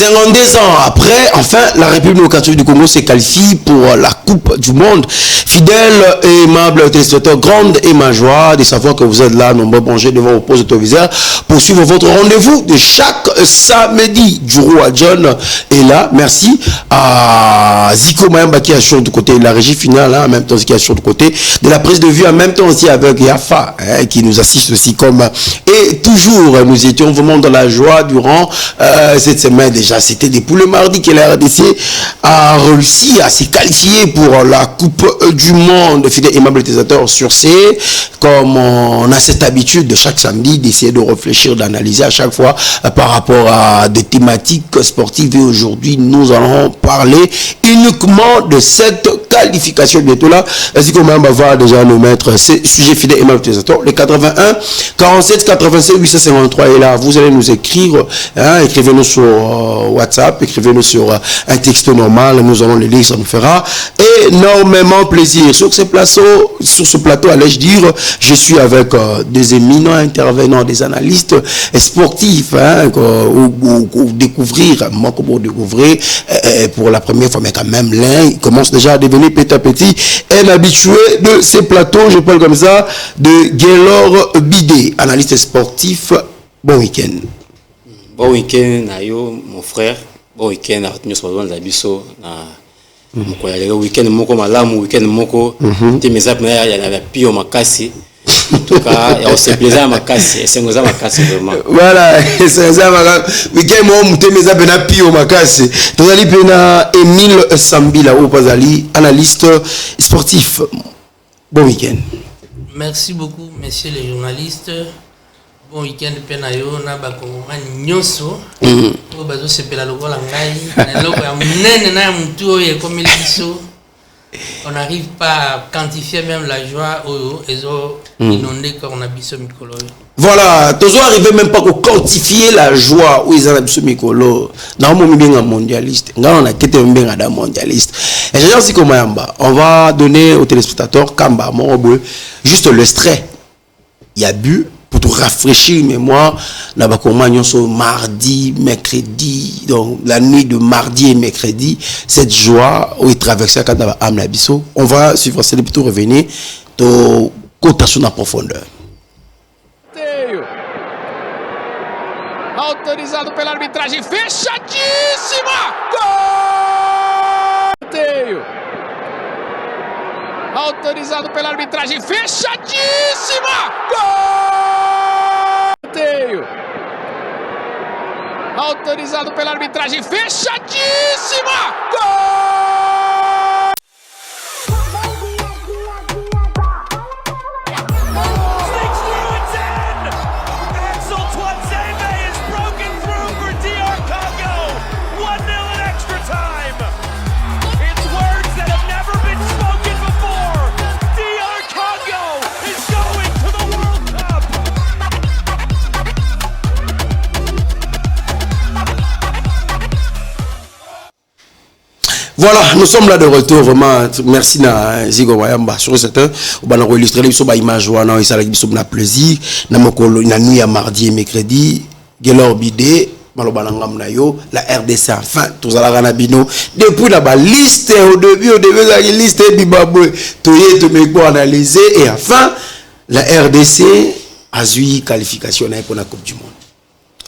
52 ans après, enfin, la République démocratique du Congo s'est qualifiée pour la Coupe du Monde. Fidèles et aimables téléspectateurs, grande et ma joie de savoir que vous êtes là, nombreux plongés devant vos postes téléviseurs pour suivre votre rendez-vous de chaque samedi. Djourou à John est là, merci. À Zico Mayamba qui assure du côté de la régie finale, en même temps qui assure du côté de la prise de vue, en même temps aussi avec Yafa, qui nous assiste aussi comme... Et toujours, nous étions vraiment dans la joie durant cette semaine déjà. C'était depuis le mardi que la RDC a réussi à se qualifier pour la Coupe du Monde. Fidèles aimables téléspectateurs, sur C, comme on a cette habitude de chaque samedi d'essayer de réfléchir, d'analyser à chaque fois par rapport à des thématiques sportives. Et aujourd'hui, nous allons parler uniquement de cette qualification. Bientôt là, ainsi qu'on va déjà nous mettre ces sujets. Fidèles aimables téléspectateurs, les 81 47 87 853 est là. Vous allez nous écrire, écrivez-nous sur WhatsApp, écrivez-nous sur un texte normal, nous allons les lire, ça nous fera énormément plaisir. Sur ce plateau, allais-je dire, je suis avec des éminents intervenants, des analystes sportifs, ou découvrir, moi pour découvrir pour la première fois, mais quand même l'un il commence déjà à devenir petit à petit un habitué de ces plateaux, je parle comme ça, de Gaylor Bidé, analyste sportif. Bon week-end. Bon week-end, Nayo, mon frère. Bon week-end, nous sommes dans la biso. Le week-end, moko malamu, week-end moko. Tu me zapes, il y a la pire makasi. En tout cas, on se plaisir à makasi. C'est nous à makasi vraiment. Voilà, c'est ça. Week-end, moi, tu me zapes na pire makasi. Tu as dit pena Emile Sambila ou pas ali, analyste sportif. Bon week-end. Merci beaucoup, messieurs les journalistes. Bon week-end, Penayo, na bakongoma nyoso. Pour bazo sepela lokola ngai, na loko ya munene na mutu oyo comme biso. On n'arrive pas à quantifier même la joie oyo ezo inondé quand on a biso mikolo. Voilà, tu dois arriver même pas à quantifier la joie où ils ont biso mikolo. Na mo mbinga mondialiste. Ngana na kete mbinga da mondialiste. Et je dis comme Mayamba, on va donner aux téléspectateurs Kamba Morobo juste l'extrait. Il y a bu pour te rafraîchir mémoire, na bakomagnon so mardi, mercredi, donc la nuit de mardi et mercredi, cette joie où il traversait quand on a biso. On va suivre ça depuis tout revenir to cotation en profondeur. Autorizado pela arbitragem, fechadíssima! Gol! Autorizado pela arbitragem, fechadíssima! Gol! Autorizado pela arbitragem, fechadíssima! Gol! Axel Tuanzebe is broken through for DR Congo. 1-0 in extra time. It's words that have never been spoken before. DR Congo is going to the World Cup. Voilà, nous sommes là de retour, vraiment. Merci na Zigo Mayamba sur cette on va enregistrer les soba image wana et ça la biso na plaisir na mokolo na nuit à mardi et mercredi Gaylor Bidé maloba ngam na yo la RDC enfin tous ala kana bino depuis la liste au début la liste bibabwe toyé to me pour analyser et enfin la RDC a eu qualification pour la Coupe du Monde.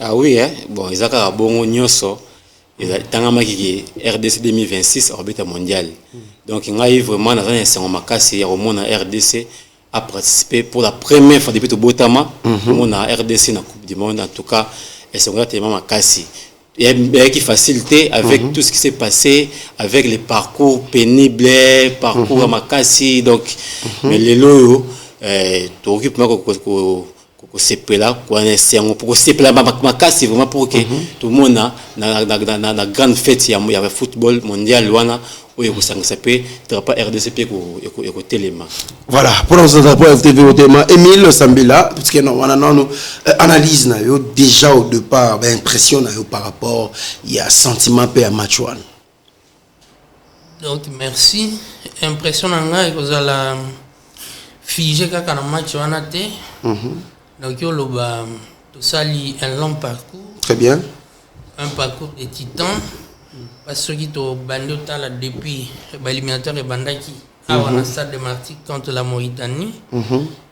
Ah oui, bon, ils ont bon nyoso. Tangamaki RDC 2026 orbite mondial. Donc il y a vraiment un makasi ya romona RDC a participé pour la première fois depuis tout Botama mon RDC na Coupe du Monde en tout cas et c'est vraiment makasi. Il y a qui facilité avec tout ce qui s'est passé avec les parcours pénibles, parcours à makasi donc mais les lots tu occupes c'est là pour c'est vraiment pour que tout le monde na grande fête il y a football mondial loana où il s'appelle pas RDC ko téléma. Voilà, pour nous rapport FTV au thème Emile Sambila parce que non analyse na yo déjà au départ impression na yo par rapport il y a sentiment pe à match one. Donc merci, impression nga ekozala figé kaka na match wana te. Donc, tout ça, un long parcours. Très bien. un parcours de titan. Parce que tu bandé depuis l'éliminateur et Bandaki à un stade de Martinique contre la Mauritanie.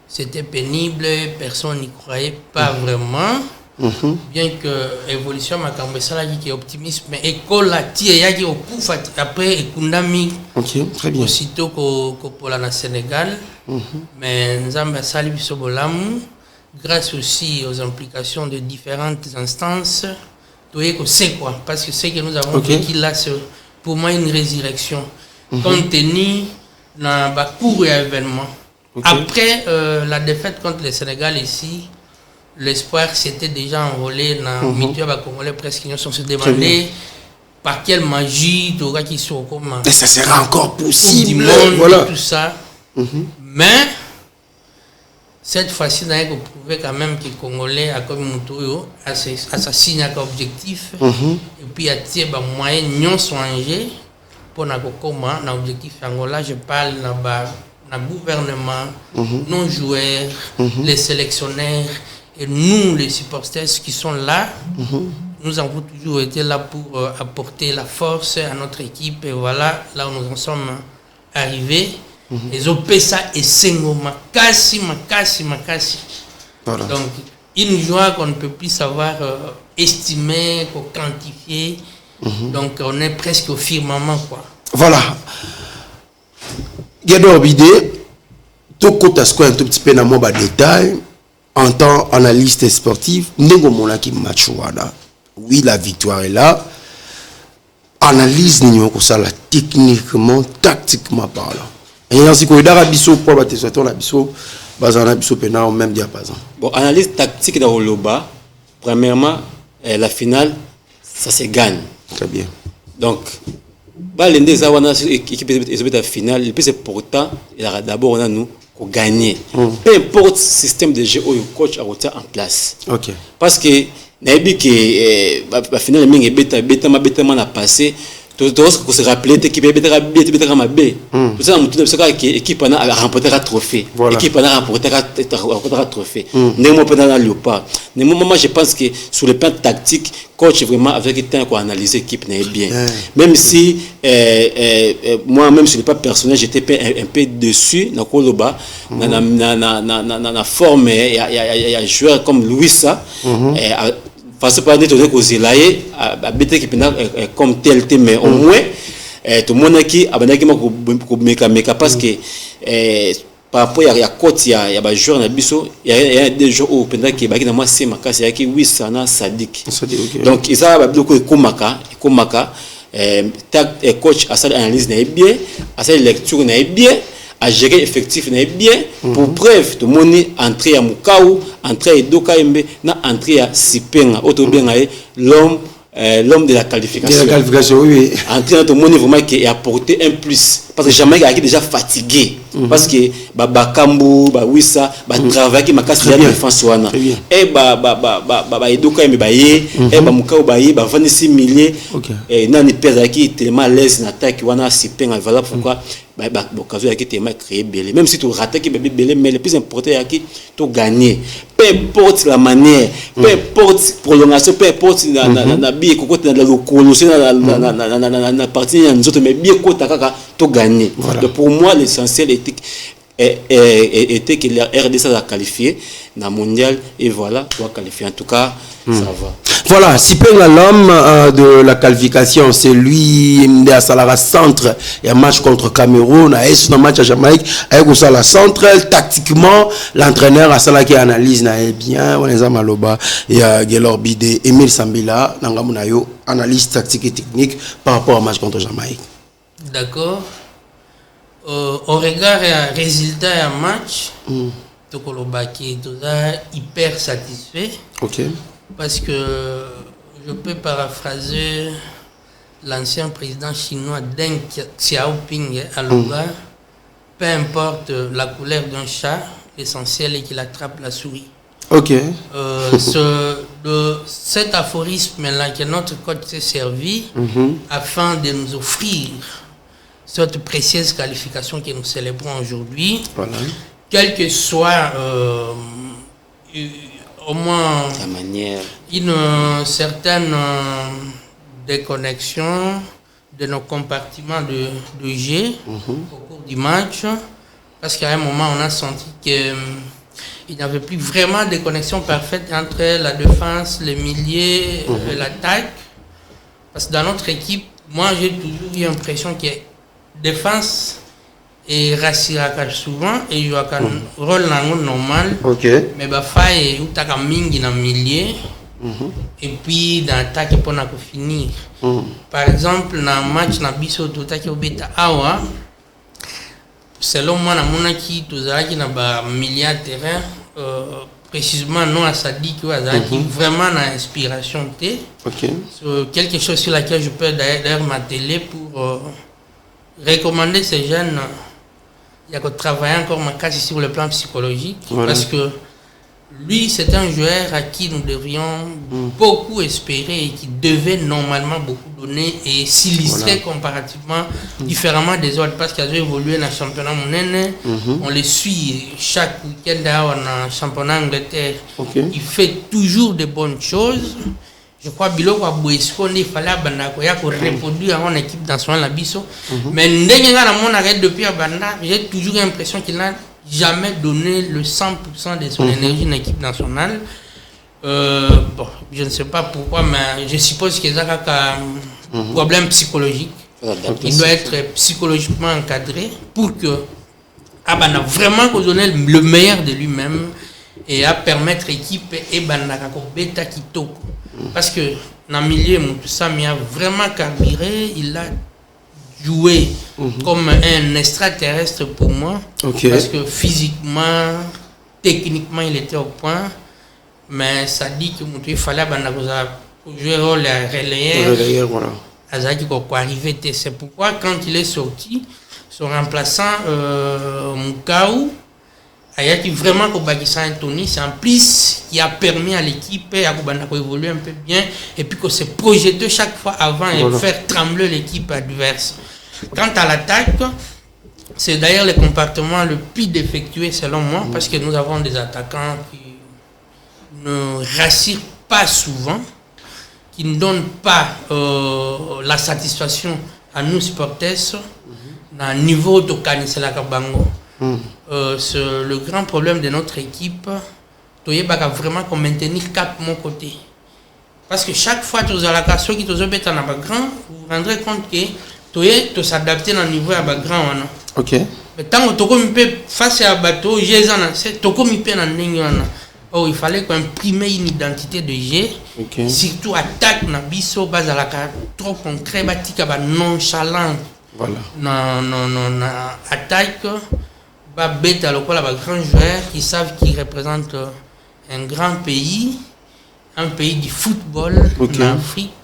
C'était pénible, personne n'y croyait pas vraiment. Bien que l'évolution m'a qui est optimiste, mais école la tia qui au coup après Ekundami. Ok, très bien. Aussitôt que pour la Sénégal. Mais Nzamba Sali Bisobolamu, grâce aussi aux implications de différentes instances. C'est quoi? Parce que ce que nous avons vécu là, c'est pour moi une résurrection. Compte tenu d'un court événement. Après la défaite contre le Sénégal ici, l'espoir s'était déjà envolé dans le milieu congolais presque. Ils se demandaient par quelle magie qui sont comme. Et ça sera encore possible. Voilà. Tout ça. Mais cette fois-ci, on a prouvé quand même que les Congolais a comme Moutoyo assassiné un objectif. Et puis, il y a des moyens sont engagés pour l'objectif Angola. Je parle de gouvernement, nos joueurs, les sélectionneurs et nous, les supporters qui sont là. Nous avons toujours été là pour apporter la force à notre équipe. Et voilà, là où nous en sommes arrivés. Les OPSA et Sengo Makasi. Voilà. Donc, une joie qu'on ne peut plus savoir estimer, quantifier. Donc, on est presque au firmament, quoi. Voilà. Guédor Bidé, tout compte à ce qu'on a un tout petit peu dans mon détail, en tant qu'analyste sportif, Nengo Monaki Machuana. Oui, la victoire est là. Analyse nous ça là techniquement, tactiquement parlant. Et ainsi que l'Arabie Saoudite pour battre sur l'Arabie Saoudite, bazana biso pena au même diapason. Bon, analyse tactique dans le bas. Premièrement, la finale, ça se gagne. Très bien. Donc, l'Inde Zawana équipe de la finale, le plus important, d'abord on a nous pour gagner. Peu importe le système de jeu où le coach a été en place. Ok. Parce que Naïbi que la finale est bêtement a passé. Tout se rappeler l'équipe est bêtement mal. Tout ça, l'équipe a remporté un trophée. L'équipe a remporté un trophée. Néanmoins, pendant le pas. Néanmoins, je pense que sur le plan tactique, coach vraiment avec le temps pour analyser l'équipe n'est bien. Même si moi-même sur le plan personnel, j'étais un peu dessus dans Koloba, dans la forme, il y a un joueur comme Louisa. Parce que parler de Zelaye, comme tel thème, mais au moins, tout le monde qui a parce que par rapport à la côte, il y a des joueurs il y a des joueurs où qui sont moi c'est Maka, c'est qui oui sana Sadik. Donc ils ont beaucoup de Komaka, coach à cette analyse n'est bien, à cette lecture n'est bien. À gérer effectif n'est bien. Pour preuve, tout le monde entrer à Mukaou, entrer à Dokaembe, entrer à Sipenga, l'homme de la qualification. Oui. Entrer dans tout le monde vraiment qui a apporté un plus. Parce que Jamaïque est déjà fatigué. Parce que Bakambu, Wissa, travail qui m'a cassé la défense. Et Dokaembe, et Mukaou, 26 milliers. Et Nani Pesa qui est tellement à l'aise dans l'attaque, Wana Sipenga. Voilà pourquoi. Même si tu rates mais le plus important c'est que tu gagnes. Peu importe la manière, peu importe la prolongation, peu importe la vie, la partie mais bien tu gagnes. Donc pour moi l'essentiel était que la RDC a qualifié dans le mondial et voilà, tu as qualifié. En tout cas, ça va. Voilà, si peu l'homme de la qualification, c'est lui, à Salara Centre, il y a un match contre Cameroun, il y a un match à Jamaïque, avec au Salara Centre, tactiquement, l'entraîneur à Salara qui analyse bien, on est à Maloba, il y a Guélor Bidé, Emile Sambila, Nangamunayo, analyse tactique et technique par rapport au match contre Jamaïque. D'accord. Au regard du résultat et un match, Tokolobaki est hyper satisfait. Ok. Parce que je peux paraphraser l'ancien président chinois Deng Xiaoping à Luga. Peu importe la couleur d'un chat, l'essentiel est qu'il attrape la souris. Ok. Cet aphorisme-là que notre coach s'est servi afin de nous offrir cette précieuse qualification que nous célébrons aujourd'hui. Voilà. Quel que soit au moins la manière. Une certaine déconnexion de nos compartiments de jeu au cours du match. Parce qu'à un moment, on a senti qu'il n'y avait plus vraiment de connexion parfaite entre la défense, les milieux et l'attaque. Parce que dans notre équipe, moi, j'ai toujours eu l'impression que la défense est rassurée souvent et joue un rôle normal. Mais il faut faire mingi dans le milieu et puis dans l'attaque pour finir. Par exemple, dans le match, dans Bisso, tout à Awa, selon moi, dans mon équipe, tout ça qui n'a milieu de terrain, précisément non à Sadi qui vraiment dans l'inspiration T. Quelque chose sur laquelle je peux d'ailleurs m'atteler pour recommander ces jeunes. Il y a que travailler encore ma casse sur le plan psychologique parce que lui c'est un joueur à qui nous devrions beaucoup espérer et qui devait normalement beaucoup donner et s'illustrer comparativement différemment des autres parce qu'il a évolué dans le championnat monnaie. On les suit chaque week-end dans le championnat Angleterre. Il fait toujours de bonnes choses. Je crois que Bilo il fallait reproduire en équipe nationale la Bisso. Mais depuis j'ai toujours l'impression qu'il n'a jamais donné le 100% de son énergie en équipe nationale. Bon, je ne sais pas pourquoi, mais je suppose qu'il y a un problème psychologique. Il doit être psychologiquement encadré pour que vraiment donner le meilleur de lui-même et à permettre l'équipe et beta kitoko. Parce que dans le milieu, Sam a vraiment carburé, il a joué comme un extraterrestre pour moi. Parce que physiquement, techniquement, il était au point. Mais ça dit qu'il fallait jouer le rôle relayeur. C'est pourquoi quand il est sorti, son remplaçant Moukaou, il y a vraiment Anthony, c'est un plus qui a permis à l'équipe d'évoluer un peu bien et puis que se projeter chaque fois avant et faire trembler l'équipe adverse. Quant à l'attaque, c'est d'ailleurs le comportement le plus défectueux selon moi parce que nous avons des attaquants qui ne rassurent pas souvent, qui ne donnent pas la satisfaction à nous supporters dans le niveau de Kanisela Kabango. C'est le grand problème de notre équipe. Tu as vraiment maintenir cap mon côté. Parce que chaque fois que tu as la question qui te met en background, vous vous rendrez compte que tu dois s'adapter dans le niveau à background. Mais tant que tu peux face à bateau, j'ai il fallait qu'on imprime une identité de jeu. Surtout attaque na biso bazala trop concret batika ba nonchalant. Non attaque. Bête à l'école avec grands joueurs qui savent qu'ils représentent un grand pays, un pays du football en Afrique.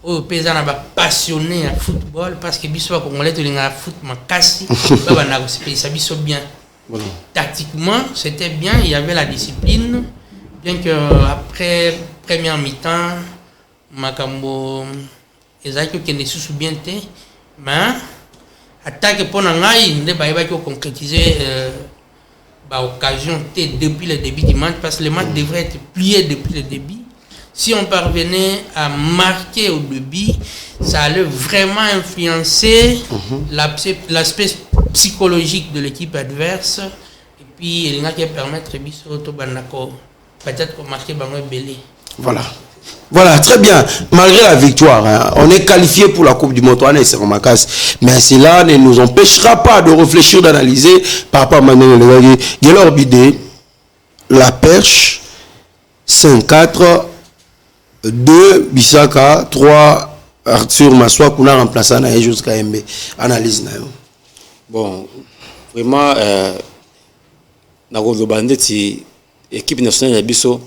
Aux paysans passionné à football parce que biso congolais te linga foot makasi ça biso bien. Tactiquement c'était bien, il y avait la discipline bien que après première mi-temps makambo ezaki okende susu bien te mais attaque pour Nangaï, ne va pas concrétiser occasion depuis le début du match parce que le match devrait être plié depuis le début. Si on parvenait à marquer au début, ça allait vraiment influencer l'aspect psychologique de l'équipe adverse et puis il y a qui permettre peut-être de marquer Bango Belé. Voilà, très bien. Malgré la victoire, on est qualifié pour la Coupe du Monde. Mais cela ne nous empêchera pas de réfléchir, d'analyser par rapport à Manuel Levagui. Guélor Bidé, la perche, 5-4, 2, Bissaka, 3, Arthur Massoua, qu'on a remplacé jusqu'à MB. Analyse. Bon, vraiment, dans l'équipe nationale de Bisso,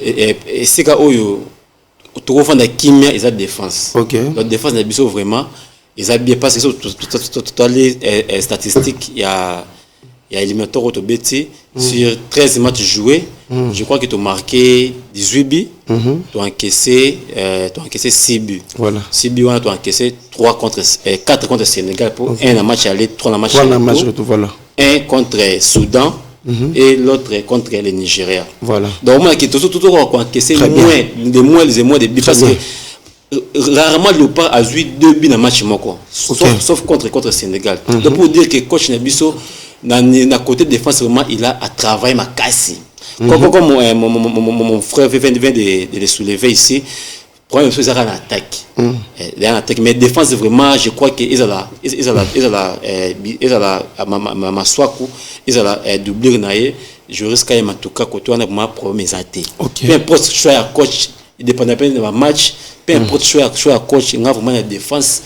et c'est quand tu refais la kimia et la défense. La défense de Bisso vraiment, ils ont bien passé toutes les statistiques. Il y a éliminatoire au Betty sur 13 matchs joués. Je crois que tu as marqué 18 buts. Tu as encaissé 6 buts. 6 buts, tu as encaissé 4 contre Sénégal pour 1 match aller, 3 match retour. 1 contre Soudan. et l'autre contre le Nigeria. Voilà. Donc, moi, qui tout encaissé Très moins de buts. Parce bien. que rarement le pas a joué 2 buts dans le match. Sauf contre Sénégal. Donc, pour dire que coach Nabiso, dans côté défense, vraiment, il a à travailler ma casse. Comme mon frère vient de le soulever ici, problème c'est en attaque. Mais défense vraiment, je crois que ils doublé naé, je risque quand même en tout cas côté on a vraiment problème athée. Peu importe choix coach, il dépend de match, peu importe choix coach, on a vraiment la défense.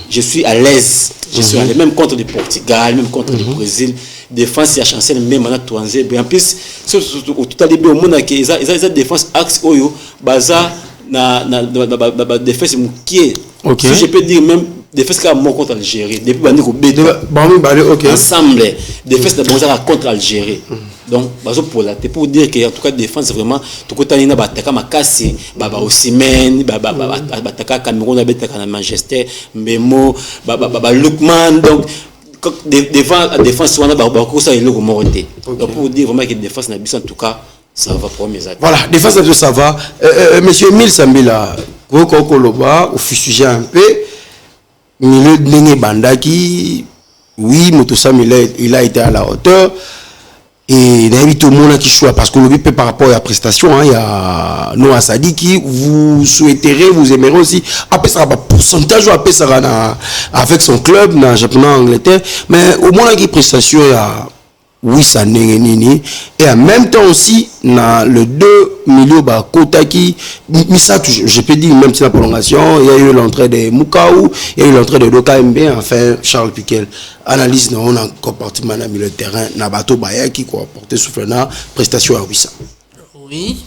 Je suis à l'aise. Je suis à l'aise même contre le Portugal, même contre le Brésil. Défense il y a chancé même en tourner en plus tout à début au monde que ils défense axe oyo baza na défense qui si je peux dire même défense comme mon contre Algérie depuis bandi ko bête ensemble défense de bonza contre Algérie donc bazo pour la pour dire que en tout cas défense vraiment tout côté na bataka makasi baba Osimhen baba bataka Cameroun na betaka na Manchester Mbemo baba Lookman donc devant la défense on a beaucoup ça il est remonté donc pour dire vraiment que défense na bis en tout cas ça va pour mes attaques. Voilà, défense na ça va. Monsieur Emile Sambila ko loba au sujet un peu milieu de bandaki oui Moto Sam il a été à la hauteur et d'ailleurs tout le monde qui choisit parce que le but par rapport à la prestation il y a Noah Sadiki vous souhaiterez vous aimerez aussi après ça va pourcentage après ça avec son club dans Japon Angleterre mais au moins la prestation il y a oui ça n'est et en même temps aussi dans le 2 milieux bah Kotaki ça je peux dire même si la prolongation il y a eu l'entrée de Mukaou il y a eu l'entrée de Doka MB enfin Charles Piquel analyse on a comportement dans le terrain na bateau baya qui quoi porter souffle na prestation à 800 oui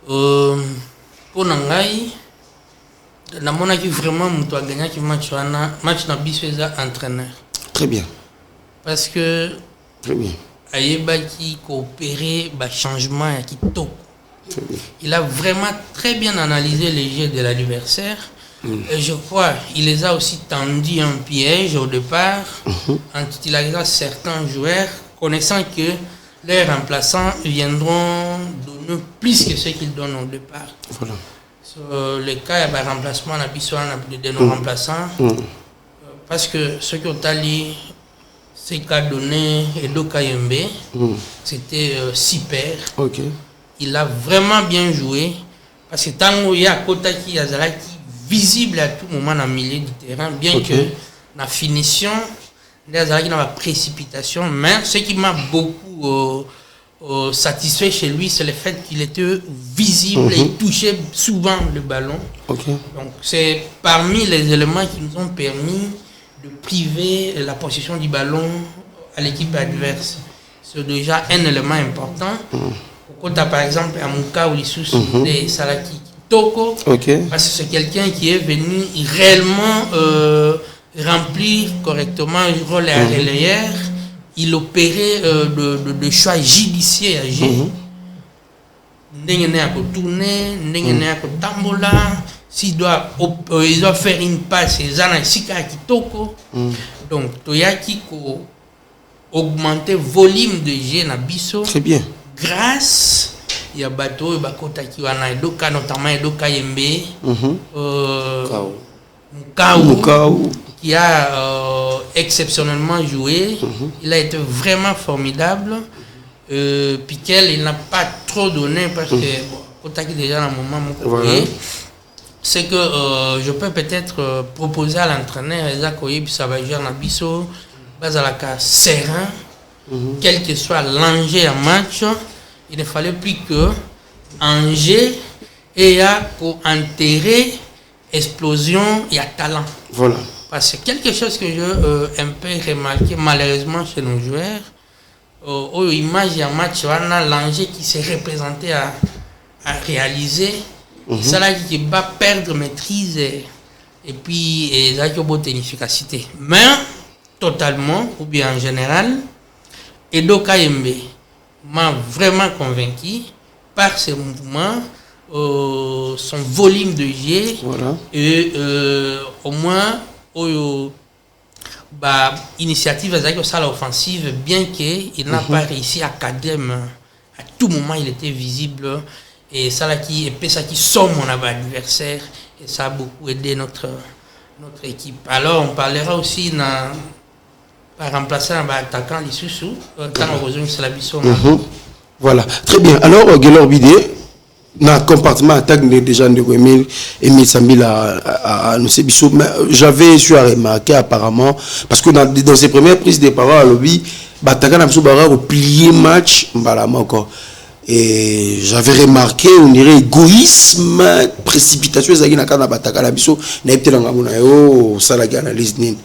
pour Nangai na mona qui vraiment muto a gagné qui match na bisweza entraîneur très bien parce que très bien. Ayeba qui coopérait bah changement à Kitoko. Il a vraiment très bien analysé les jeux de l'adversaire. Et je crois il les a aussi tendu un piège au départ en utilisant certains joueurs connaissant que leurs remplaçants viendront donner plus que ce qu'ils donnent au départ. Voilà. Sur le cas il y a un remplacement de nos remplaçants parce que ce qui ont allé c'est qu'a donné Edo Kayembe, c'était super. Il a vraiment bien joué parce que tant qu'il y a Kotaki Yazalaki visible à tout moment dans le milieu du terrain, bien que la finition, Yazalaki dans la précipitation, mais ce qui m'a beaucoup satisfait chez lui, c'est le fait qu'il était visible et il touchait souvent le ballon. Donc c'est parmi les éléments qui nous ont permis de priver la possession du ballon à l'équipe adverse. C'est déjà un élément important. Quand tu as par exemple un Mouka ou l'issue de Salaki Toko, parce que c'est quelqu'un qui est venu réellement remplir correctement le rôle à relayeur. Il opérait de choix judicieux à G. N'engene à tourner, n'engene à tambola. S'il doit faire une passe, c'est Zana Sika Kitoko. Donc, Toyaki ko augmenter le volume de jeu na biso. Très bien. Grâce il y a bateau bakota ki wana Edoka notamment Edoka Yembe. Mukaou qui a exceptionnellement joué. Il a été vraiment formidable. Piquel il n'a pas trop donné parce que Kotaki déjà dans le moment c'est que je peux peut-être proposer à l'entraîneur Isaac Oyebi ça va jouer dans Bisso Bazalaka serein quel que soit l'enjeu en match il ne fallait plus que enjeu et pour enterrer explosion et talent voilà parce que quelque chose que je un peu remarqué malheureusement chez nos joueurs au image en match on a l'enjeu qui s'est représenté à réaliser ça là qui va perdre maîtrise et puis ça qui a une efficacité mais totalement ou bien en général Edo Kayembe m'a vraiment convaincu par ses mouvements son volume de jeu et au moins bah, initiative avec ça l'offensive, bien qu'il n'a pas réussi à cadrer, à tout moment il était visible et ça là qui somme mon adversaire et ça a beaucoup aidé notre équipe. Alors on parlera aussi par remplacer un attaquant Lissoussou quand on rejoint Salabiso. Voilà, très bien. Alors Guelor Bidé, dans le compartiment attaque déjà de Emile Sambil à nous Bissou, mais j'avais su à remarquer apparemment parce que dans ses premières prises de parole à lobby, Bataka n'a pas au plié match encore. Et j'avais remarqué on dirait égoïsme, précipitation ezaki na kana Bataka la biso na eptela ngamona yo ça la analyse nini.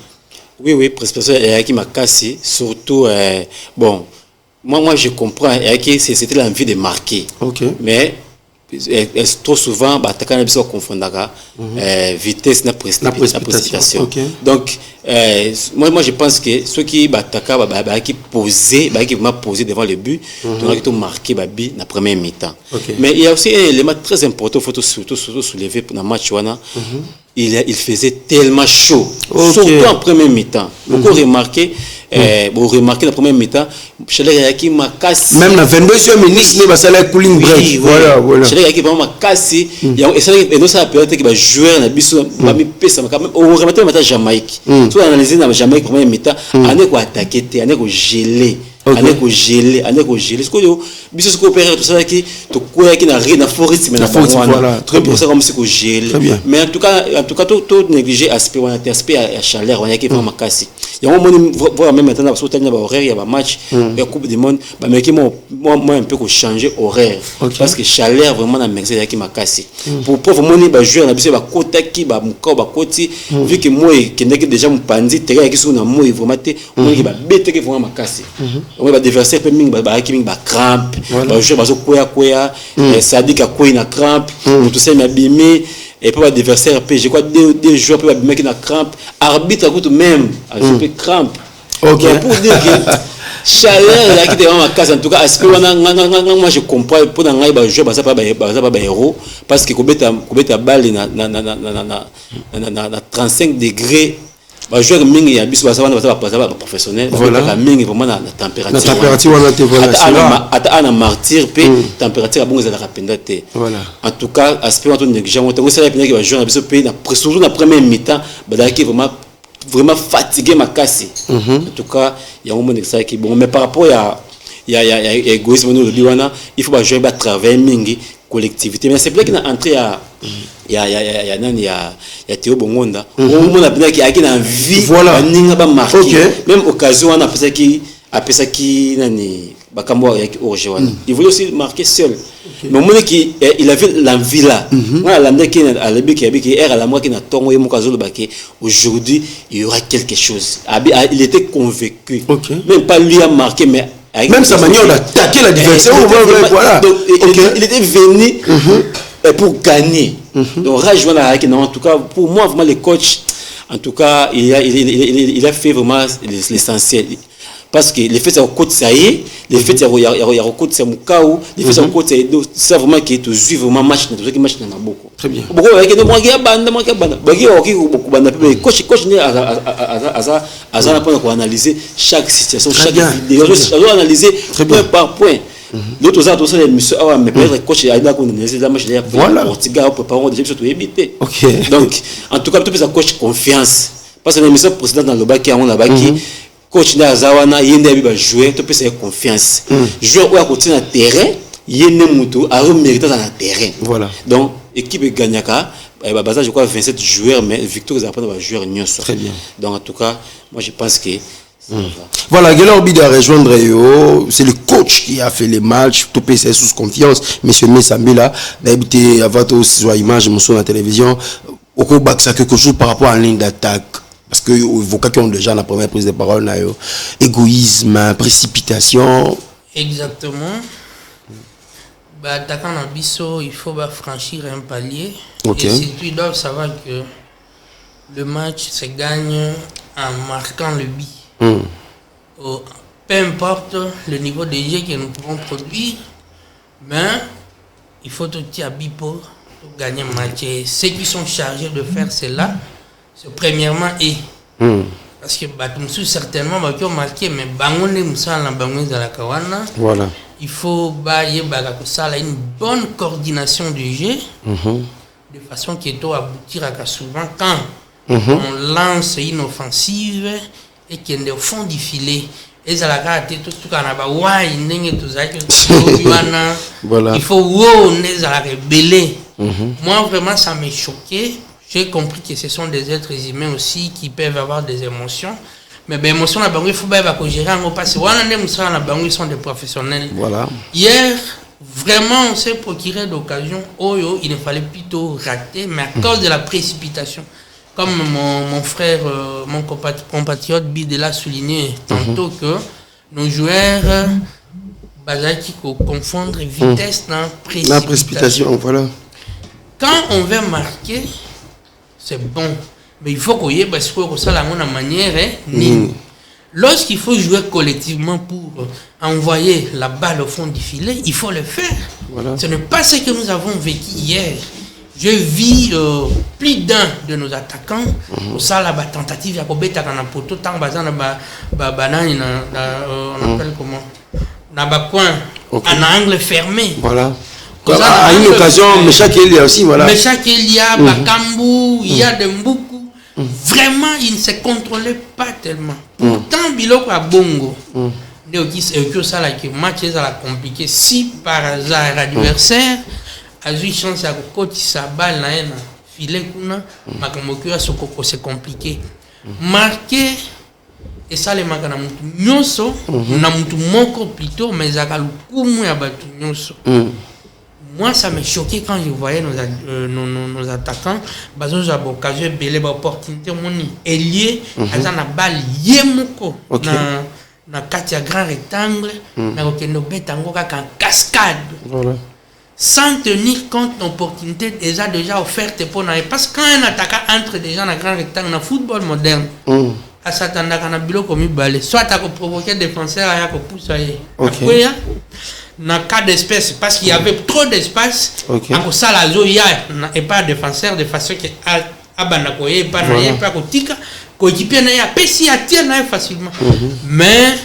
Oui, précipitation qui m'a cassé surtout bon moi je comprends c'était l'envie de marquer. OK. Mais trop souvent bataka na biso confondaka vitesse na précipitation. Okay. Donc moi je pense que ceux qui bataka qui vraiment poser devant le but donc qui ont marqué babi na première mi-temps. Okay. Mais il y a aussi un élément très important faut surtout soulever pour le match wana. Il faisait tellement chaud, surtout en première mi-temps. Beaucoup remarqué la première mi-temps, même la 22e minute, il va aller cooling break. Voilà. Chez vraiment cassé. Et ça a permis que les joueurs n'ont au remettre le Jamaïque. Si on analyse la Jamaïque première mi-temps, on est attaqué, on est gelé. On est gelé. Ce que biso coopérer tout ça qui n'a rien à forêt mais voilà très bien ça comme c'est gelé mais en tout cas tout négliger aspect à chaleur on y a qui vraiment cassé il y a un moment voir même maintenant parce que il y a horaire il y a match il y a coupe du monde mais qui moi un peu changer horaire parce que chaleur vraiment na Mexique qui m'a cassé pour vraiment les joueurs na biso ba kota qui ba muka ba koti vu que moi qui n'est déjà mon pandi terrain qui sont na moi vraiment te moi qui ba bête qui vraiment cassé on va adversaire peut ming ba qui ming ba crampe ba joueur bazo koya Sadik a koya na crampe tout ça m'a bimé et puis adversaire je crois deux joueurs peut abîmer qui na crampe arbitre a tout même a peu crampe OK pour dire que chaleur là qui était vraiment casse en tout cas aspect moi je comprends pour na ngai ba joueur ba ça pas héros parce que kobeta balle na 35 degrés ba joueur mingi ya biso ba professionnel ba mingi vraiment na température voilà ata martyr pe température bongo za rapenda te voilà en tout cas aspect on négligeant on ça la ba joueur na biso pe na surtout na première mi-temps ba qui vraiment fatigué ma cassé en tout cas il y a un moment ça qui bon mais par rapport il y a égoïsme nous le wana il faut ba jouer ba travailler mingi collectivité mais c'est vrai qu'il a entré il y a Théo Bongonda au moment là qui a envie voilà ninga ba marquer même occasion on a ça qui nani bakambo ya orgewana il voulait aussi marquer seul mais au moment qui il avait l'envie là moi la ndeki à lebi qui à la moi qui na tongo yemo kazolo baki aujourd'hui il y aura quelque chose il était convaincu même pas lui a marqué mais même sa manière d'attaquer l'adversaire voilà donc il était venu pour gagner donc Rajwan en tout cas pour moi vraiment le coach en tout cas il a fait vraiment l'essentiel parce que les faits à côté ça y est les faits à côté c'est Mukau les faits à côté c'est vraiment qui est vraiment match na beaucoup très bien beaucoup avec de moi banda bagi beaucoup banda coach ne à pour analyser chaque situation chaque vidéo analyser point par point d'autres autres ça les monsieur mais peut-être coach il a analysé la match là Portugal préparons déjà surtout éviter donc en tout cas tout ça coach confiance parce que les missions précédentes dans le bac qui on a baki coach na zawana yende bi ba jouer to pesa confiance joueur ou à côté na terrain yende mutu a mérité dans le terrain voilà donc équipe gagnaka baza je crois 27 joueurs mais victoire ils apprennent ba joueur nyonso très bien donc en tout cas moi je pense que voilà, Guelor Bidé à rejoindre c'est le coach qui a fait les matchs, tout PC sous confiance, monsieur Messambila, d'habiter avant tout sur image, sur la télévision, au cours de ça quelque chose par rapport à la ligne d'attaque. Parce que les avocats qui ont déjà la première prise de parole, égoïsme, précipitation. Exactement. Attaquant en bisso, il faut franchir un palier. Okay. Et surtout, ils doivent savoir que le match se gagne en marquant le but. Peu importe le niveau de jeu que nous pouvons produire, mais il faut tout à pour gagner un match. Et ceux qui sont chargés de faire cela, c'est premièrement Parce que Batumsu, certainement, qui ont marqué, mais Bangonde Moussa, la Bangonde de la Kawana. Voilà. Il faut une bonne coordination du jeu, de façon qu'il doit aboutir à souvent quand on lance une offensive et qu'il est au fond du filet. Et ça la tout voilà. Il faut rebeller. Moi vraiment ça m'a choqué. J'ai compris que ce sont des êtres humains aussi qui peuvent avoir des émotions. Mais les émotions, il faut gérer parce que ils sont des professionnels. Voilà. Hier, vraiment, on s'est procuré d'occasion. Il ne fallait plutôt rater, mais à cause de la précipitation. Comme mon frère, mon compatriote Bide l'a souligné tantôt que nos joueurs qui confondent vitesse dans la précipitation. Voilà. Quand on veut marquer, c'est bon. Mais il faut qu'on y ait parce que ça la manière lorsqu'il faut jouer collectivement pour envoyer la balle au fond du filet, il faut le faire. Voilà. Ce n'est pas ce que nous avons vécu hier. Je vis plus d'un de nos attaquants. Ça la tentative à Kobeta dans poto tant bazan on appelle comment na ba coin en angle fermé. Voilà. À une occasion, Meshak Elia aussi, voilà. Meshak Elia, Bakambu, il y a de beaucoup. Vraiment, il ne se contrôlait pas tellement. Pourtant, Biloko a bongo. Ça match est compliqué. Si par hasard l'adversaire a eu chance à côté sa balle na filet kuna, c'est compliqué. Marquer et ça les marque na mutu nyoso, na mutu moko plutôt, mais ça lukumu ya batu nyoso. Moi, ça m'a choqué quand je voyais nos attaquants. Ils ont occasion de belle opportunité. Ils lié à la balle yemoko na katia grand rectangle. Na okendo betango ka cascade. Voilà. Sans tenir compte de l'opportunité déjà offerte pour nous. Parce que quand un attaquant entre déjà dans le grand rectangle dans le football moderne, à s'attendre à un bilo comme balle, soit à provoquer des défenseurs à pousser. Après, dans le cas d'espèce, parce qu'il y avait trop d'espace, à ça la zone et pas défenseur de façon que Abanakoye pas pas kotika coéquipier n'a pas si atteint facilement. Mais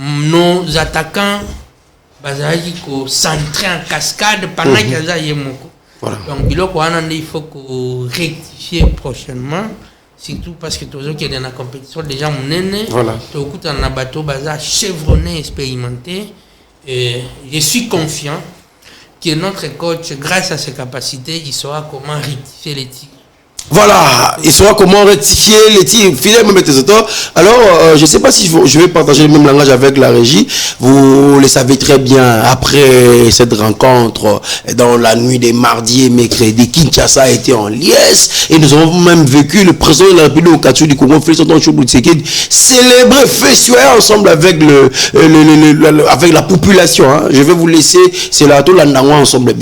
nos attaquants bazali ko centré en cascade pendant qu'ils a yemoko. Donc il faut qu'on rectifie prochainement. Surtout parce que tous ceux qui sont dans la compétition déjà mon aîné, tout coup dans un bateau bazar chevronné, expérimenté. Et je suis confiant que notre coach, grâce à ses capacités, il saura comment rectifier les tirs. Voilà, il saura comment rectifier les tirs. Fidèle même tes auteurs. Alors, je ne sais pas si je vais partager le même langage avec la régie. Vous le savez très bien, après cette rencontre, dans la nuit des mardis et mercredis, Kinshasa a été en liesse. Et nous avons même vécu le président de la République au Katsu du Congo, Félix Antoine Tshisekedi, célébrer festival ensemble avec avec la population. Hein. Je vais vous laisser, c'est là tout l'andawa ensemble,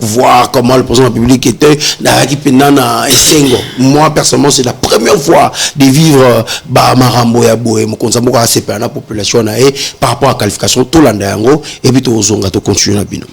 voir comment le président de la République était. Moi personnellement c'est la première fois de vivre Marambo ya boye mokonzambo ka sepana la population na par rapport à la qualification tout l'anda yango et puis to zonga to continuer na bino.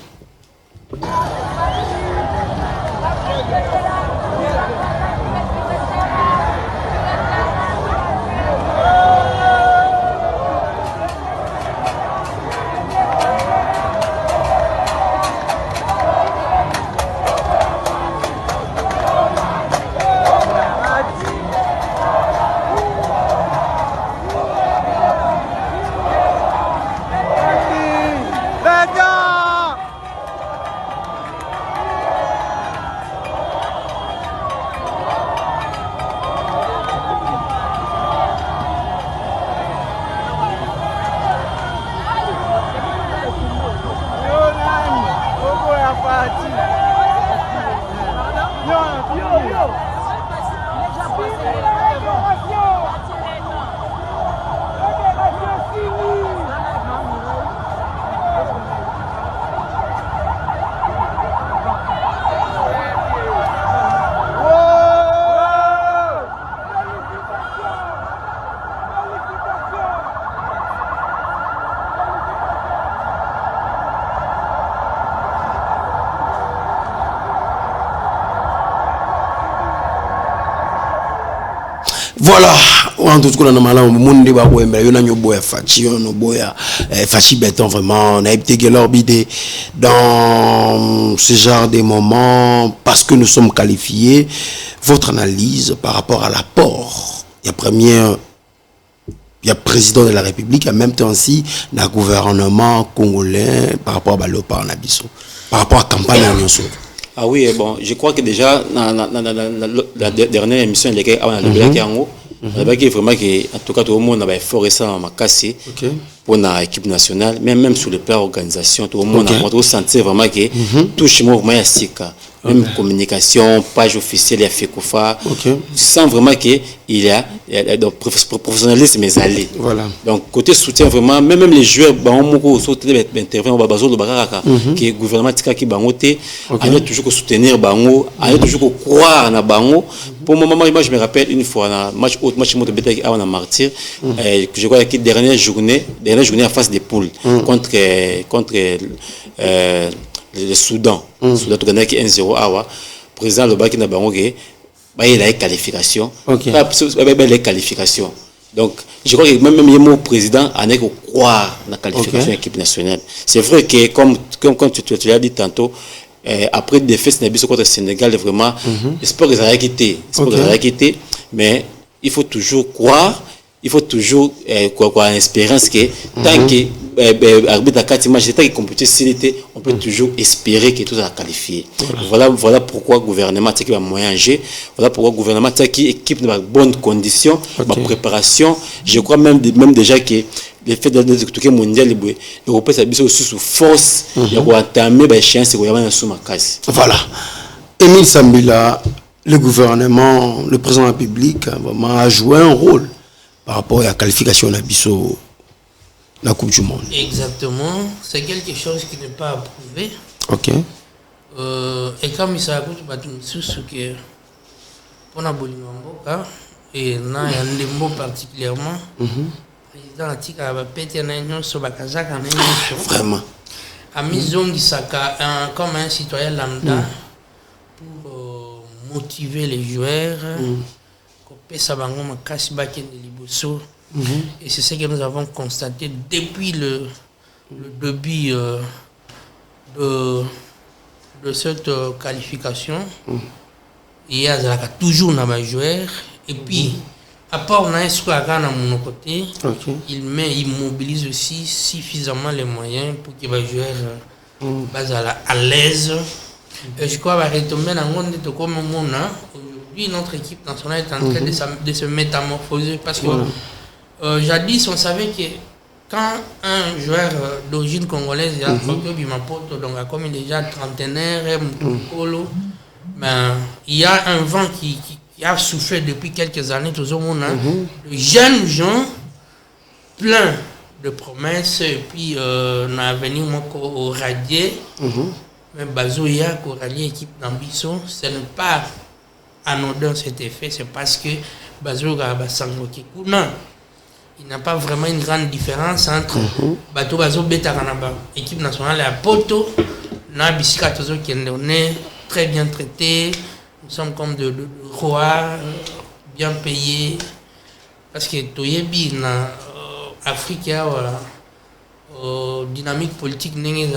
Voilà, en tout cas, on a un monde où on a un boya Fachi, on a boya Fachi Béton vraiment, on a été l'orbité dans ce genre de moments parce que nous sommes qualifiés. Votre analyse par rapport à l'apport, il y a président de la République, en même temps aussi, le gouvernement congolais par rapport à Léopard Nabiso, par rapport à la campagne en Ah oui, bon, je crois que déjà, dans la dernière émission, on a vu vraiment que, en tout cas, tout le monde a fait récemment ma casse pour l'équipe nationale, même sur le plan organisation, tout le monde a senti vraiment que tout chez moi, vraiment, même communication, page officielle, il y a fait Koufa. Tu sens vraiment qu'il y a professionnalisme mais allé. Voilà. Donc, côté soutien, vraiment, même les joueurs, intervenir que le gouvernement qui bangoté, il toujours soutenir bango, il toujours croire en bango. Pour le moment, moi, je me rappelle une fois, un match de bêta à Martyr, je crois que dernière journée en face des poules contre le Soudan. Le Soudan a gagné 1-0 awa. Président le Baki na bango il a la qualification. La qualification. Donc je crois que même le président a ne croire dans la qualification de l'équipe nationale. C'est vrai que comme tu l'as dit tantôt, après des faits contre le Sénégal vraiment l'espoir qu'ils aient quitté, mais il faut toujours croire. Il faut toujours avoir une espérance que tant que l'arbitre a 4 matchs, tant que compétition, on peut toujours espérer que tout soit qualifié. Voilà pourquoi le gouvernement qui va moyen-ger, voilà pourquoi le gouvernement qui équipe dans de bonnes conditions, de préparation. Je crois même déjà que le fait de mondial, l'Europe s'est aussi sous force, il va entamer l'échéance et il va sous ma casse. Voilà. Émile Sambila, le gouvernement, le président de la République, a joué un rôle par rapport à la qualification de la Coupe du Monde. Exactement. C'est quelque chose qui n'est pas approuvé. Ok. Et comme il s'agit de pour la Bolimamboka, et dans les mots particulièrement, le président a dit qu'il vraiment. A mis comme un citoyen lambda pour motiver les joueurs. Et c'est ce que nous avons constaté depuis le début de cette qualification. Il y a toujours un joueur. Et puis, à part on a un mon côté, il mobilise aussi suffisamment les moyens pour qu'il va jouer à l'aise. Et je crois que retomber dans le monde de comme notre équipe nationale est en train de se métamorphoser parce que jadis on savait que quand un joueur d'origine congolaise donc comme il est déjà trentenaire, il y a un vent qui a soufflé depuis quelques années tout le monde, de jeunes gens plein de promesses et puis on a venu au radier mais Bazoya qui rallié l'équipe d'ambition, ce n'est pas anodin cet effet, c'est parce que Bazoga Basangoki non, il n'y a pas vraiment une grande différence entre Bazo Betaranaba, équipe nationale à Poto, na Bisika Tozo qui est très bien traité, nous sommes comme de rois, bien payés, parce que Toyebi na Afrique dynamique politique n'est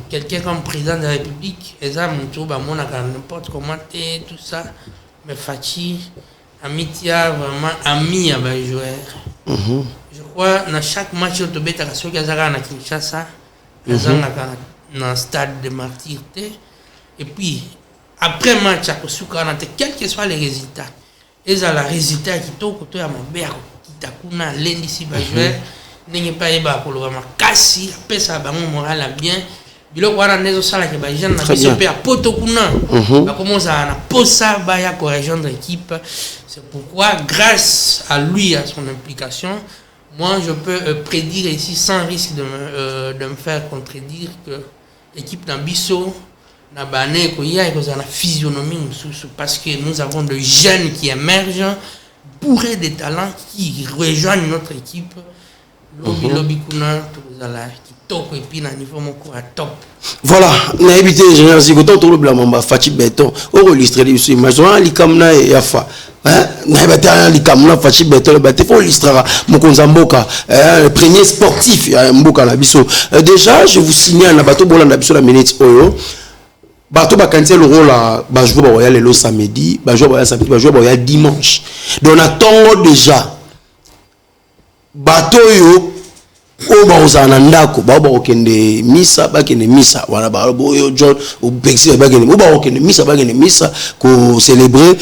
quelqu'un comme président de la République, n'importe comment tout ça, mais Fachi, Amitia, vraiment ami à les joueurs. Je crois dans chaque match, au Tobé, à Kinshasa, dans le stade de Martyr. Et puis, après match, quels que soient les résultats, ils ont le résultat qui tourne autour de mon père, qui t'a lundi si va jouer. N'est pas ébà pour le vraiment cassi pesa bango moral bien bilo wana nezo sala ke ba jeune na biso pe a poto kuna ba commence à posa ba ya ko rejoindre l'équipe. C'est pourquoi grâce à lui, à son implication, moi je peux prédire ici sans risque de me faire contredire que l'équipe d'Ambiso na bané ko ya ko na physionomie parce que nous avons de jeunes qui émergent bourrés de talents qui rejoignent notre équipe. Voilà, on a évité les générations quand on le blâme, Fachi Béton, on illustré les images, on a comme na et Yafa, na likamuna fachi betole bate fo listrara mokonza mboka le premier sportif ya mboka na biso. Déjà je vous signale na bato bolanda biso la minute oyo bato bakanti le rôle ba jouer ba royal le samedi, ba jouer ba samedi, ba jouer ba royal dimanche. Donc na tongo déjà bato yo o ba ozana ndako ba okende misa ba kende misa wana ba boyo John o bexi ba kende ba okende misa ba kende misa ko célébrer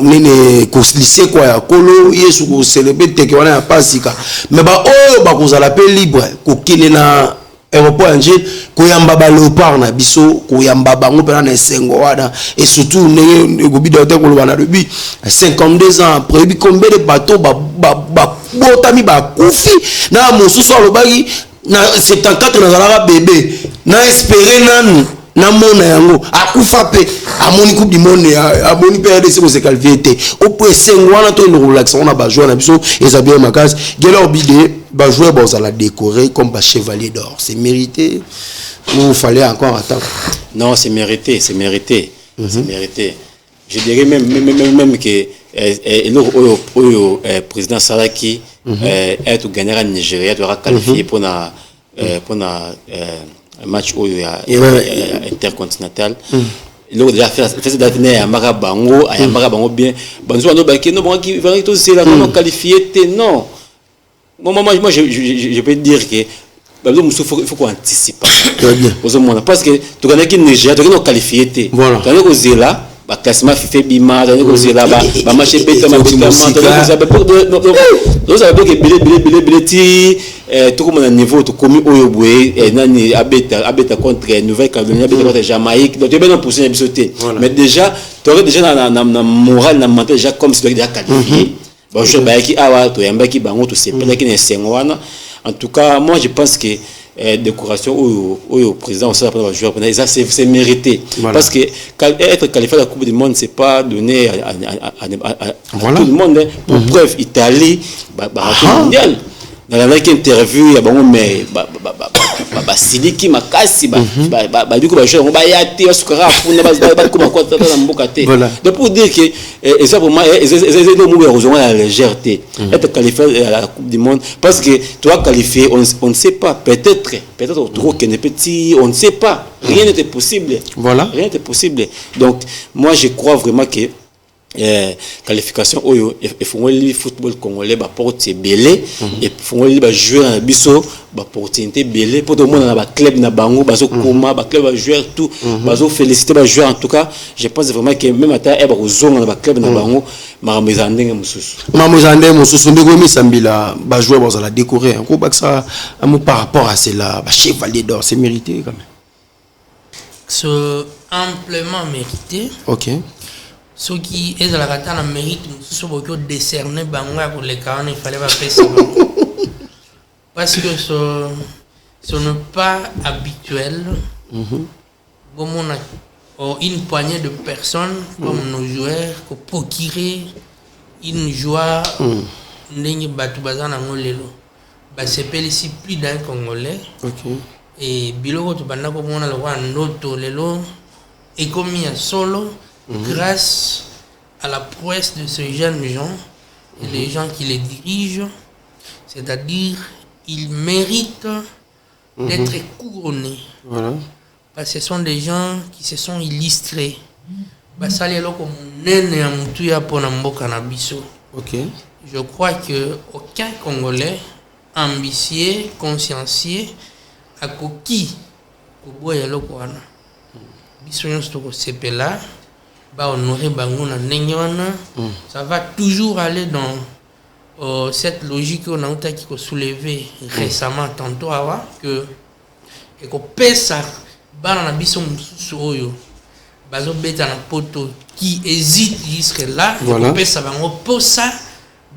nene ko lycée kwa ya kolo Yesu ko célébrer teke wana ya pasika mais ba o ba kozala pe libre ko kine na aéroport angel ko yamba ba léopard na biso ko yamba bango pena na sengo wada et surtout ne go bido te ko lo bana debi 52 ans après bi combien de bateaux ba botami ba kufi na mosusu alobaki na 74 na zalaka bébé na espérer nanu na mona yango akufa pe amoni coupe du monde amoni pe RDC ko se qualifier te au point sengo wana to le relax on a ba jouer na biso et ça bien makas gelo bidé ba jouer ba za la décorer comme ba chevalier d'or, c'est mérité ou fallait encore attendre? Non, c'est mérité, c'est mérité. C'est mérité. Je dirais même que le président Salaki est gagnant en Nigeria doit qualifier pour un match intercontinental. Il a déjà fait cette date à Marabango, à Marabango bien. Bon, nous avons qui va tous c'est la qualifié non. Moi je peux dire que il faut qu'on anticipe. Parce que tu connais qu'il Nigeria, tu connais qualifié tu connais que Zela ba classement FIFA bima tu connais que Zela ba match beta donc ça veut dire que bileti tout comme un niveau tout comme oyoboé et nani abeta contre Nouvelle-Calédonie abeta contre Jamaïque donc tu es bien en position de sauter mais déjà tu aurais déjà na moral na mental déjà comme si tu étais déjà qualifié. Bon je ba ki awa to yamba ki bango to sepela ki na sengwana. En tout cas moi je pense que décoration au président aussi après joueur ça c'est mérité parce que être qualifié à la Coupe du Monde c'est pas donné à tout le monde pour preuve Italie mondial dans la interview il y a bon mais siliki makasi du coup joueur ba yati sukara funa ba kuma kwa na mboka te donc pour dire que et ça pour moi c'est nous heureusement la légèreté être qualifié à la Coupe du Monde parce que toi qualifié on ne sait pas peut-être trop que ne petit on ne sait pas rien n'était possible rien n'était possible donc moi je crois vraiment que qualification oyo et font le football congolais ba porte belé et font le ba jouer na biso ba opportunité belé pour tout le monde na ba club na bango bazo koma ba club ba joueur tout bazo féliciter ba joueur en tout cas je pense vraiment que même ata e ba kozonga na ba club na bango maramezandenge mususu ndeko misambila ba joueur bazo la décorer ko ba ça par rapport à cela ba chevalier d'or c'est mérité quand même c'est amplement mérité. OK. Ce qui est de la rata, la mérite, ce qui est décerné, pour les cas, il fallait pas faire ça. Parce que ce n'est pas habituel. Bon, on a une poignée de personnes, comme nos joueurs, qui procurer une joie, c'est ici plus d'un Congolais. Et Biloko, tu vas le et comme il y a solo. Grâce à la prouesse de ces jeunes gens et les gens qui les dirigent, c'est-à-dire ils méritent d'être couronnés. Parce que ce sont des gens qui se sont illustrés. Je crois qu'aucun Congolais ambitieux, consciencieux, a coquille honorer bango na ndenge wana ça va toujours aller dans cette logique qu'on a qui ko soulever récemment tantôt awa que et ko pesa bana na biso mususu oyo bazo beta na poto qui hésite jusque là ko pesa bango posa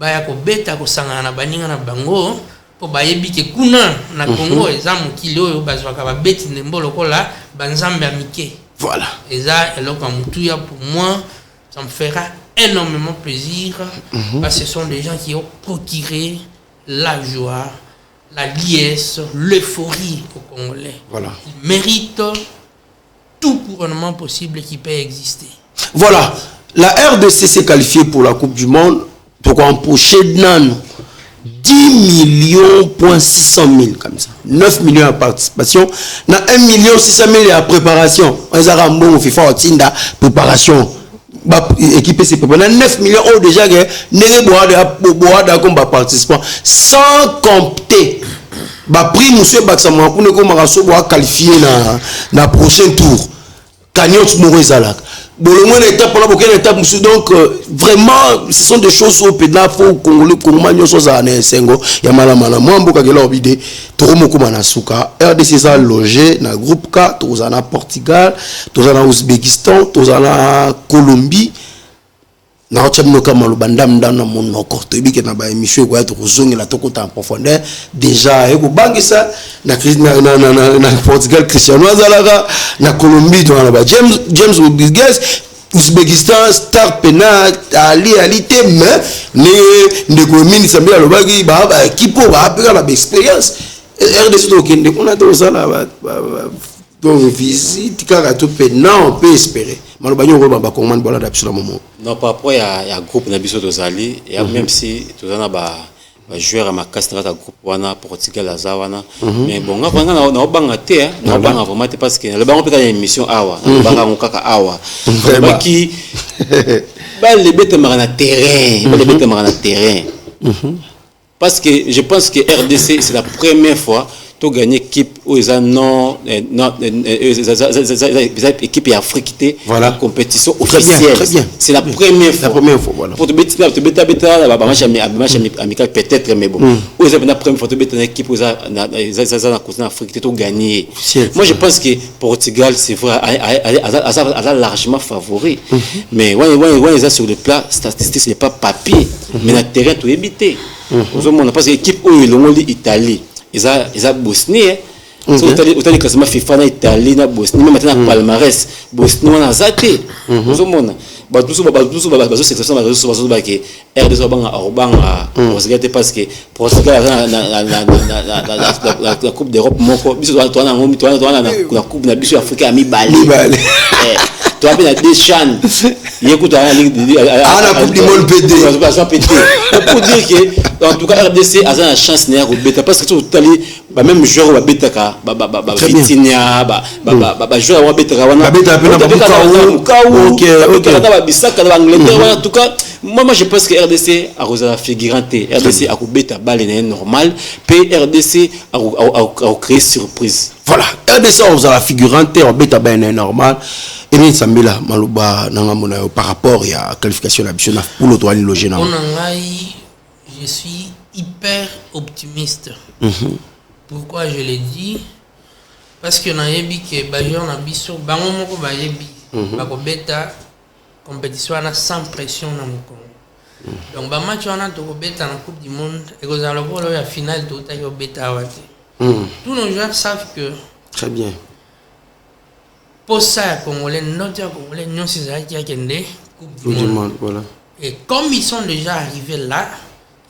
baya ko beta ko sangana na baninga na bango po bayebi ke kuna na Congo ezamu kilo oyo bazo ka ba beti ndembo lokola banzambe amike. Voilà. Et ça, pour moi, ça me fera énormément plaisir parce que ce sont des gens qui ont procuré la joie, la liesse, l'euphorie aux Congolais. Voilà. Ils méritent tout couronnement possible qui peut exister. Voilà. La RDC s'est qualifiée pour la Coupe du Monde. Pourquoi empocher 10 millions point 600 000 comme ça. 9 millions à participation. Na 1 million 600 000 à préparation. On a un bon FIFA Tinda préparation. Équipe c'est préparé. 9 millions oh déjà que n'est boire comme participant sans compter. Ba prix monsieur Baksama pour ne comme qualifier na prochain tour. Cagnotte Morizalak. Bolomon étape pour la étape donc vraiment ce sont des choses au pédal faut congolais congolais sont à Sengo ya malamala moi mboka ke lobide to moko manasuka RDC ça logé na groupe K to na Portugal to na Ouzbékistan to na Colombie na otchemno kama lubandam ndana monoko to bike na ba émission ko être kozongela to ko en profondeur déjà e ko bangisa na Portugal Cristiano Azalaga na Colombie to na ba James Rodriguez Ouzbékistan star penal ali teme ne ko ministre mbela lobaki ba équipe ba apeka la expérience RDC to kende on a to sala donc visite car tout penal on peut espérer malobanyo ko ba commande bola d'absolu moment. Non, par rapport à groupe Nabiso Dozali, et même si tout le monde a joueur à ma casse dans groupe wana Portugal Azawana, mais bon, on a bangaté, on a vraiment parce que le banc peut gagner une mission awa, le banc on kaka awa, qui les bêtes marana terrain, les bêtes marana terrain, parce que je pense que RDC c'est la première fois to gagner équipe où ils ont équipe africaine voilà compétition officielle c'est la première fois voilà pour te bêta match amical peut-être mais bon où ils ont la première fois to bêta une équipe où ils ont africaine to gagner moi je pense que Portugal c'est vrai a largement favori mais ouais ils ont sur le plan statistique c'est pas papier mais le terrain to éviter parce que l'équipe où ils ont l'Italie ils ont Bosnie autant les classements FIFA na Italie na Bosnie même maintenant palmarès Bosnie on a zaté vous monde ba tout c'est que ça va résoudre que RDC Portugal parce que Portugal la Coupe d'Europe moko biso la Coupe na biso Afrique mi Bali tu as bien des chan écoute la Coupe du monde PD pour dire que en tout cas RDC a une chance na beta parce que tout même joueur va beta ka Vitinha joueur va beta wana OK bisaka dans l'Angleterre en tout cas moi je pense que RDC a la figurante RDC a beta balle normal puis RDC a créé surprise voilà RDC a la figurante on beta balle normal et bien Samila Malouba par rapport à la qualification de la pour l'autonomie logée je suis hyper optimiste. Pourquoi je l'ai dit? Parce que na yebi que Bajon na biso bango moko ba yebi ba ko beta compétition na sans pression na Congo. Donc ba match wana to ko beta na Coupe du monde et ko za lokolo ya finale to ta yo beta wate. Tous nos joueurs savent que très bien. Pour ça congolais notre congolais non c'est ça qui a kende Coupe du monde voilà. Et comme ils sont déjà arrivés là,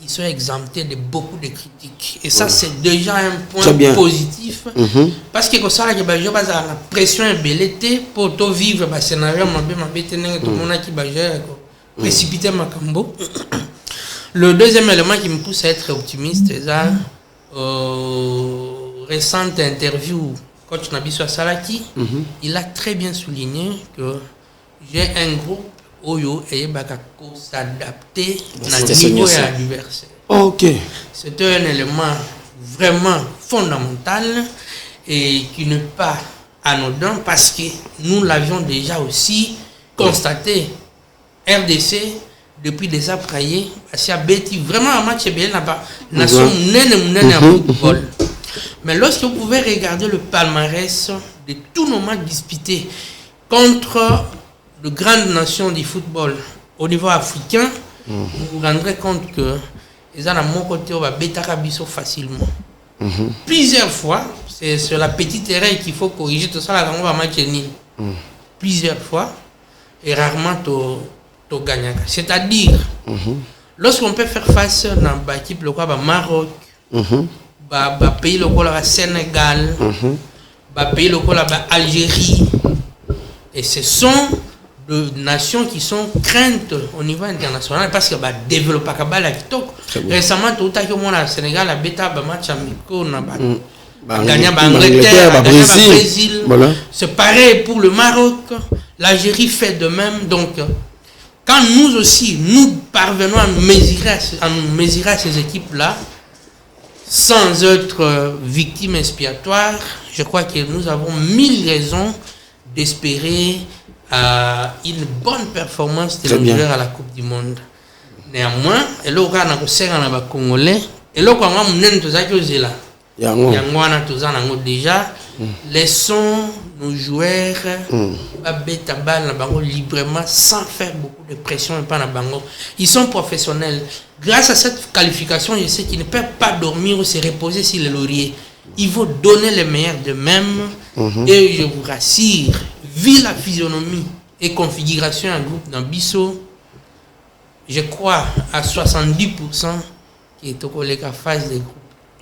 ils sont exemptés de beaucoup de critiques. Et ça, c'est déjà un point positif. Parce que comme ça, la pression est belle pour tout vivre. Le scénario, tout le monde qui va précipiter ma cambo. Le deuxième élément qui me pousse à être optimiste, c'est la récente interview coach Nabiso Salaki. Il a très bien souligné que j'ai un groupe Oyo et Bakako s'adapter à niveau et à l'adversaire. Ok. C'est un élément vraiment fondamental et qui n'est pas anodin parce que nous l'avions déjà aussi constaté. RDC depuis des après parce a Betty vraiment un match bien là-bas. Nation nene football. Mais lorsque vous pouvez regarder le palmarès de tous nos matchs disputés contre de grandes nations du football au niveau africain, vous vous rendrez compte que ils ont à mon côté on va bêta biso facilement. Plusieurs fois, c'est sur la petite erreur qu'il faut corriger tout ça là on va match nul. Plusieurs fois et rarement to gagner. C'est-à-dire lorsqu'on peut faire face dans l'équipe le Maroc, pays le Sénégal, pays le Algérie et ce sont de nations qui sont craintes au niveau international parce que bah développer kabala TikTok. Récemment tout à fait Sénégal a bêta ba match amico na ba gagné Angleterre, Brésil. Voilà. C'est pareil pour le Maroc, l'Algérie fait de même. Donc quand nous aussi nous parvenons à nous mesurer à ces équipes là sans être victimes expiatoires, je crois que nous avons 1000 raisons d'espérer une bonne performance de nos joueurs à la Coupe du Monde. Néanmoins, et là, on a Congolais, et là, on a déjà, laissons nos joueurs librement sans faire beaucoup de pression. Ils sont professionnels. Grâce à cette qualification, je sais qu'ils ne peuvent pas dormir ou se reposer sur les lauriers. Ils vont donner le meilleur d'eux-mêmes. Et je vous rassure, vu la physionomie et configuration en groupe dans Bisso, je crois à 70% qui est au collègue à phase de groupe.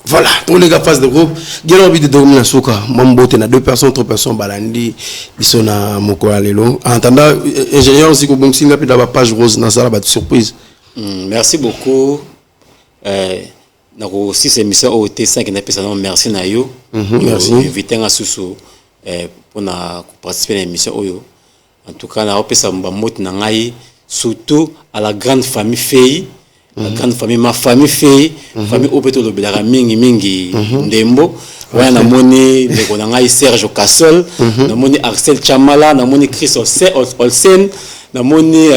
Voilà, pour les gars phase de groupe, j'ai envie de dormir dans Souka. Mambo, tu as 2 personnes, 3 personnes, Balandi, ils sont à Mokoa Lelo. En attendant, ingénieur aussi, comme si on a page rose dans la surprise. Merci beaucoup. Aussi, c'est émission OT5 qui n'a pas de merci Nayo. Merci. Invité à Soussou pour participer à l'émission Oyo. En tout cas, on a fait ça surtout à la grande famille Fei. La grande famille, ma famille Fei, famille Opeto de Belara Mingi Ndembo. Ouais, na moni Serge Kassol, na moni Arcel Chamala, na moni Chris Olsen, na moni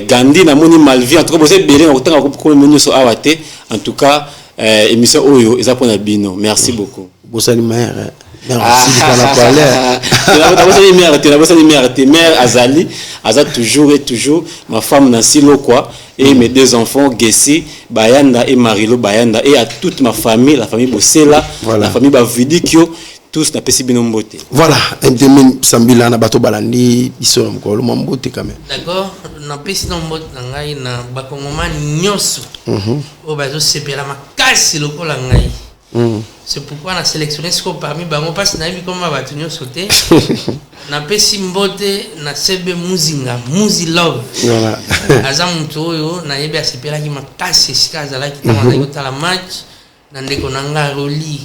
Gandhi, na moni Malvi. En tout cas, vous êtes bien en tout cas, émission Oyo, et ça pour notre bino. Merci beaucoup. Bossali mère. Merci de mère Azali, Azali toujours et toujours, ma femme Nancy Lokwa et mes 2 enfants Gessi, Bayanda et Marilo Bayanda et à toute ma famille, la famille Bossela, la famille Bavidikyo, tous na pesi bino mbote. Voilà, Ndemi Sambila na bato balandi biso ko lo mbote quand même. D'accord, na pesi no mbote na ngai na bakongomani nyoso. O bazo sepela makasi lokola ngai. C'est pourquoi on a sélectionné ce qu'on parmi bango parce que naïbi comme va tenir sauter na pesi mbote na sebe muzinga muzi love voilà azam toyo na yebe asepela ki makasi sikaza la ki tama na la match na ndeko nanga roli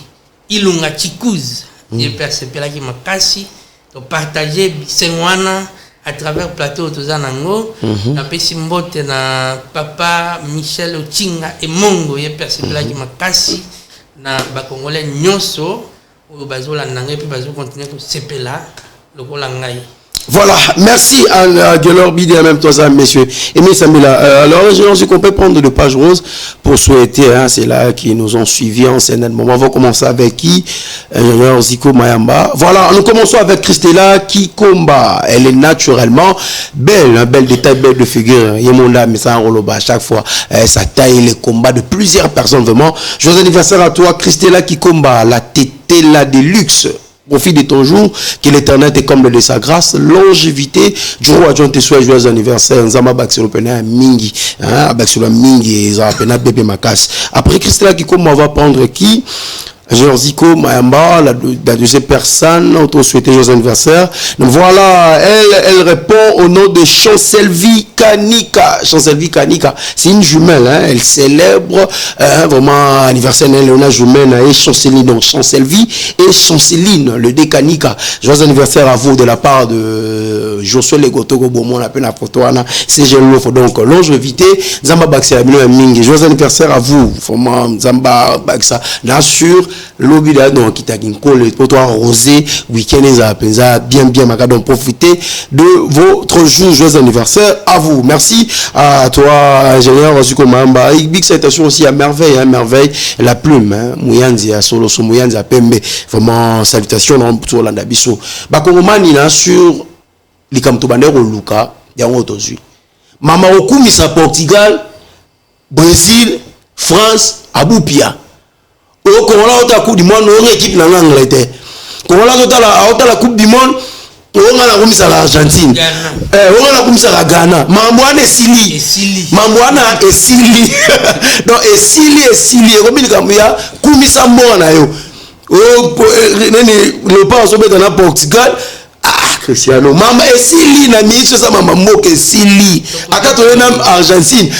ilunga chikuz yebe asepela ki makasi to partager bisengwana à travers plateau tozanango na pesi mbote na papa Michel Ochinga et Mongo yebe asepela ki makasi na bakongolais nyonso oyo bazola nangé puis bazo continuer ko sepela lokola ngai. Voilà, merci à Gelor Bidi et même toi ça messieurs. Aimé Samila, alors je qu'on peut prendre de page rose pour souhaiter, hein, c'est là qui nous ont suivis en scène. Bon, on va commencer avec qui? Ingénieur Zico Mayamba. Voilà, nous commençons avec Christella Kikomba. Elle est naturellement belle, un bel détail, belle de figure. Yemonda, mais ça en à chaque fois, ça taille les combats de plusieurs personnes vraiment. Joyeux anniversaire à toi, Christella Kikomba, la tétella de luxe. Profite de ton jour, que l'éternel te comble de sa grâce, longévité, jour à John te soit joyeux anniversaire, Nzama Baxelo Pena Mingi, hein, Baxelo Mingi, Zapena Bébé Makas. Après Christella Kikomba, on va prendre qui? Ingénieur Zico Mayamba, la deuxième personne, on te souhaite joyeux anniversaire. Donc voilà, elle répond au nom de Chancelvi Kanika. Chancelvi Kanika, c'est une jumelle, hein, elle célèbre vraiment anniversaire, elle est une jumelle et Chanceline, donc Chancelvi et Chanceline, le dé Kanika. Joyeux anniversaire à vous de la part de Josué Legotogo Beaumont, la peine à Potoana, c'est Gélof, donc longévité, Zamba Baxa Mingi. Joyeux anniversaire à vous, vraiment Zamba Baxa, bien sûr. Lobby là donc qui t'a le potoir rosé week-end bien maca donc profitez de votre jour joyeux anniversaire à vous. Merci à toi ingénieur Zuko Mamba. Big citation aussi à merveille, hein, merveille la plume, hein, Muyanzi à solo so Muyanzi à Pembe, vraiment salutations dans tout l'anda biso bakongomani là sur les kamto bandero luka yango tozui mama okumi sa Portugal, Brésil, France, Aboupia. Au Congolais, on a la Coupe du Monde, on a équipe dans l'Angleterre. Congolais, on a la Coupe du Monde, on a la Coupe de l'Argentine. On a la Coupe de la Ghana. Mamouane et Sili. Mamouane et Sili. Donc, et Sili. Comme il y a Koumisa Mouana. Le pas en sommet dans le Portugal. Cristiano mama esili na miso za mama moke esili akato na Argentine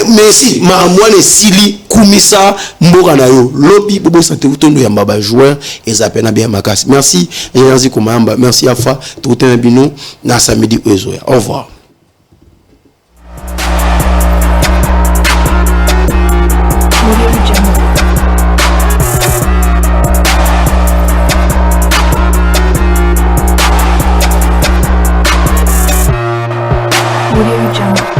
Messi mwana esili kumisa mboka na yo lobi bobo santé utondo ya mbaba joueur ezapena bien makasi merci merci komamba merci afa tutena bino na samedi ozoya au revoir. Audio Jungle.